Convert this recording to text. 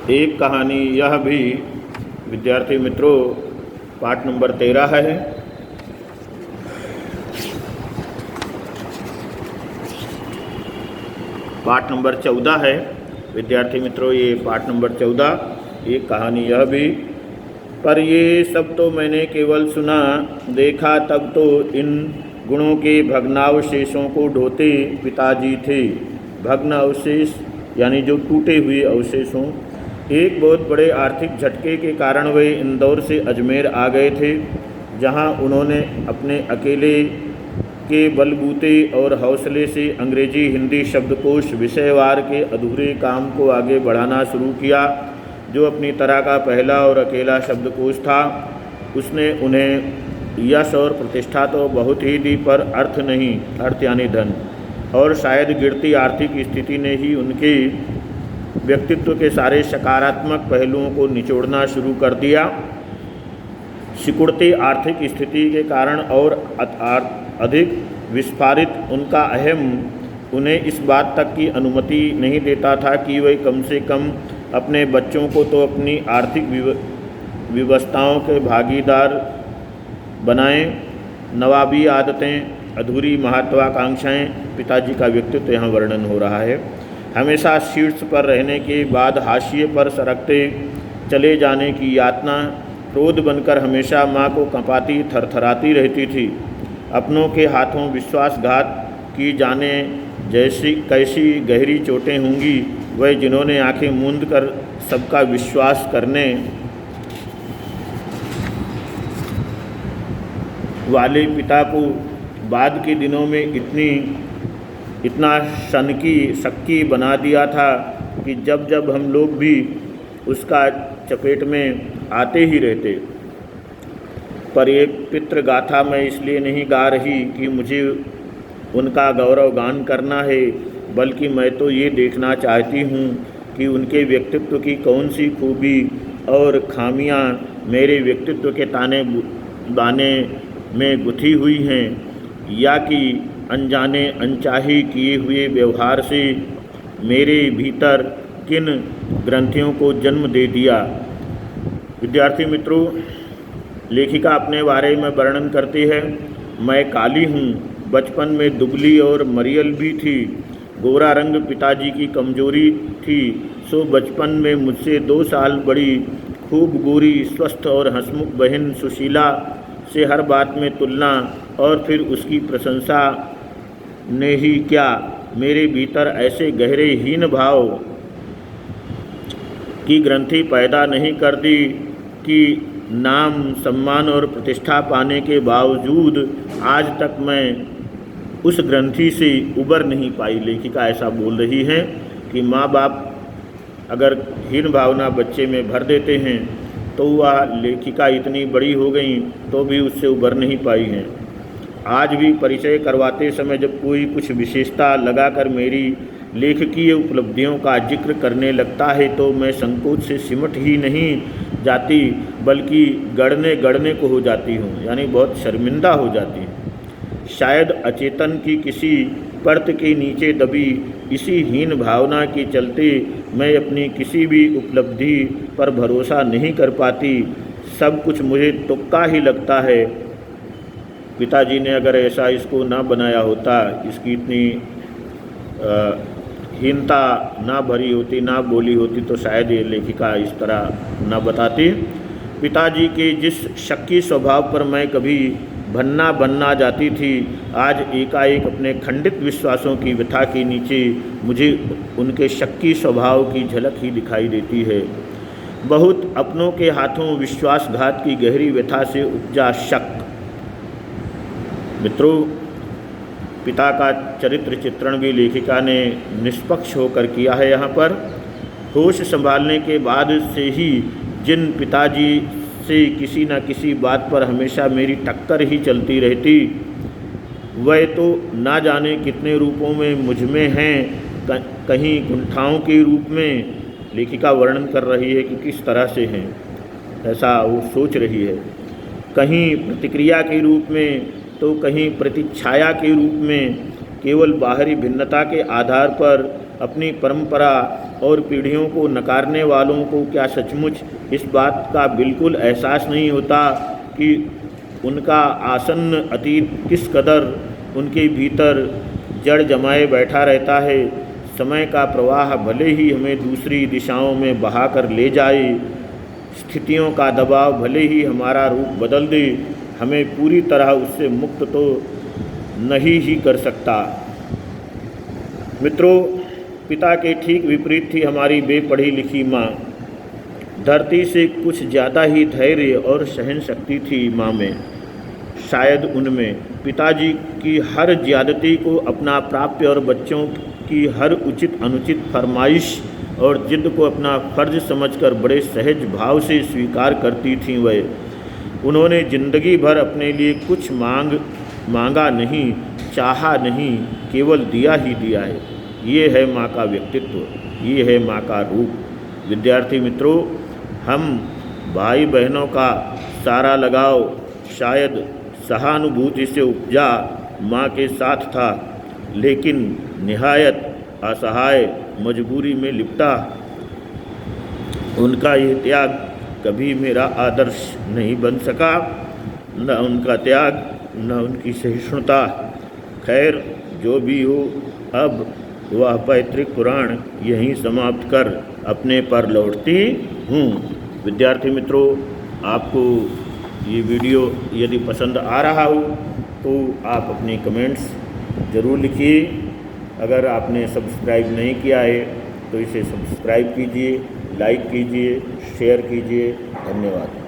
एक कहानी यह भी विद्यार्थी मित्रों पाठ नंबर 13 है। पाठ नंबर 14 है विद्यार्थी मित्रों, ये पाठ नंबर 14। एक कहानी यह भी, पर ये सब तो मैंने केवल सुना, देखा तब तो इन गुणों के भग्नावशेषों को ढोते पिताजी थे। भग्न अवशेष यानी जो टूटे हुए अवशेष हों। एक बहुत बड़े आर्थिक झटके के कारण वे इंदौर से अजमेर आ गए थे, जहां उन्होंने अपने अकेले के बलबूते और हौसले से अंग्रेजी हिंदी शब्दकोश विषयवार के अधूरे काम को आगे बढ़ाना शुरू किया। जो अपनी तरह का पहला और अकेला शब्दकोश था, उसने उन्हें यश और प्रतिष्ठा तो बहुत ही दी, पर अर्थ नहीं, अर्थ यानी धन, और शायद गिरती आर्थिक स्थिति ने ही उनके व्यक्तित्व के सारे सकारात्मक पहलुओं को निचोड़ना शुरू कर दिया। सिकुड़ती आर्थिक स्थिति के कारण और अधिक विस्फारित उनका अहम उन्हें इस बात तक की अनुमति नहीं देता था कि वे कम से कम अपने बच्चों को तो अपनी आर्थिक व्यवस्थाओं के भागीदार बनाएं। नवाबी आदतें, अधूरी महत्वाकांक्षाएं, पिताजी का व्यक्तित्व यहाँ वर्णन हो रहा है। हमेशा शीर्ष पर रहने के बाद हाशिए पर सरकते चले जाने की यातना क्रोध बनकर हमेशा माँ को कंपाती थरथराती रहती थी। अपनों के हाथों विश्वासघात की जाने जैसी कैसी गहरी चोटें होंगी वह जिन्होंने आंखें मूंद कर सबका विश्वास करने वाले पिता को बाद के दिनों में इतना शक्की बना दिया था कि जब जब हम लोग भी उसका चपेट में आते ही रहते। पर एक पितृ गाथा मैं इसलिए नहीं गा रही कि मुझे उनका गौरव गान करना है, बल्कि मैं तो ये देखना चाहती हूँ कि उनके व्यक्तित्व की कौन सी खूबी और खामियाँ मेरे व्यक्तित्व के ताने बाने में गुथी हुई हैं, या कि अनजाने अनचाही किए हुए व्यवहार से मेरे भीतर किन ग्रंथियों को जन्म दे दिया। विद्यार्थी मित्रों, लेखिका अपने बारे में वर्णन करती है। मैं काली हूँ, बचपन में दुबली और मरियल भी थी। गोरा रंग पिताजी की कमजोरी थी, सो बचपन में मुझसे 2 साल बड़ी खूब गोरी, स्वस्थ और हंसमुख बहन सुशीला से हर बात में तुलना और फिर उसकी प्रशंसा ने ही क्या मेरे भीतर ऐसे गहरे हीन भाव की ग्रंथि पैदा नहीं कर दी कि नाम, सम्मान और प्रतिष्ठा पाने के बावजूद आज तक मैं उस ग्रंथि से उबर नहीं पाई। लेखिका ऐसा बोल रही है कि माँ बाप अगर हीन भावना बच्चे में भर देते हैं तो वह लेखिका इतनी बड़ी हो गई तो भी उससे उबर नहीं पाई हैं। आज भी परिचय करवाते समय जब कोई कुछ विशेषता लगाकर मेरी लेखकीय उपलब्धियों का जिक्र करने लगता है तो मैं संकोच से सिमट ही नहीं जाती, बल्कि गड़ने को हो जाती हूँ, यानी बहुत शर्मिंदा हो जाती हूँ। शायद अचेतन की किसी परत के नीचे दबी इसी हीन भावना के चलते मैं अपनी किसी भी उपलब्धि पर भरोसा नहीं कर पाती। सब कुछ मुझे तुक्का ही लगता है। पिताजी ने अगर ऐसा इसको ना बनाया होता, इसकी इतनी हीनता ना भरी होती, ना बोली होती, तो शायद ये लेखिका इस तरह ना बताती। पिताजी के जिस शक्की स्वभाव पर मैं कभी भन्ना बनना जाती थी, आज एकाएक अपने खंडित विश्वासों की व्यथा के नीचे मुझे उनके शक्की स्वभाव की झलक ही दिखाई देती है। बहुत अपनों के हाथों विश्वासघात की गहरी व्यथा से उपजा शक। मित्रों, पिता का चरित्र चित्रण भी लेखिका ने निष्पक्ष होकर किया है। यहाँ पर होश संभालने के बाद से ही जिन पिताजी से किसी न किसी बात पर हमेशा मेरी टक्कर ही चलती रहती, वह तो ना जाने कितने रूपों में मुझमें हैं। कहीं कुंठाओं के रूप में लेखिका वर्णन कर रही है कि किस तरह से हैं, ऐसा वो सोच रही है। कहीं प्रतिक्रिया के रूप में तो कहीं प्रतिच्छाया के रूप में, केवल बाहरी भिन्नता के आधार पर अपनी परंपरा और पीढ़ियों को नकारने वालों को क्या सचमुच इस बात का बिल्कुल एहसास नहीं होता कि उनका आसन्न अतीत किस कदर उनके भीतर जड़ जमाए बैठा रहता है। समय का प्रवाह भले ही हमें दूसरी दिशाओं में बहाकर ले जाए, स्थितियों का दबाव भले ही हमारा रूप बदल दे, हमें पूरी तरह उससे मुक्त तो नहीं ही कर सकता। मित्रों, पिता के ठीक विपरीत थी हमारी बेपढ़ी लिखी माँ। धरती से कुछ ज़्यादा ही धैर्य और सहन शक्ति थी माँ में, शायद उनमें। पिताजी की हर ज्यादती को अपना प्राप्य और बच्चों की हर उचित अनुचित फरमाइश और जिद को अपना फर्ज समझकर बड़े सहज भाव से स्वीकार करती थीं वह। उन्होंने जिंदगी भर अपने लिए कुछ मांगा नहीं, चाहा नहीं, केवल दिया ही दिया है। ये है माँ का व्यक्तित्व, ये है माँ का रूप। विद्यार्थी मित्रों, हम भाई बहनों का सारा लगाव शायद सहानुभूति से उपजा माँ के साथ था, लेकिन निहायत असहाय मजबूरी में लिपटा उनका ये त्याग कभी मेरा आदर्श नहीं बन सका। न उनका त्याग, न उनकी सहिष्णुता। खैर, जो भी हो, अब वह पैतृक पुराण यहीं समाप्त कर अपने पर लौटती हूँ। विद्यार्थी मित्रों, आपको ये वीडियो यदि पसंद आ रहा हो तो आप अपने कमेंट्स ज़रूर लिखिए। अगर आपने सब्सक्राइब नहीं किया है तो इसे सब्सक्राइब कीजिए, लाइक कीजिए, शेयर कीजिए। धन्यवाद।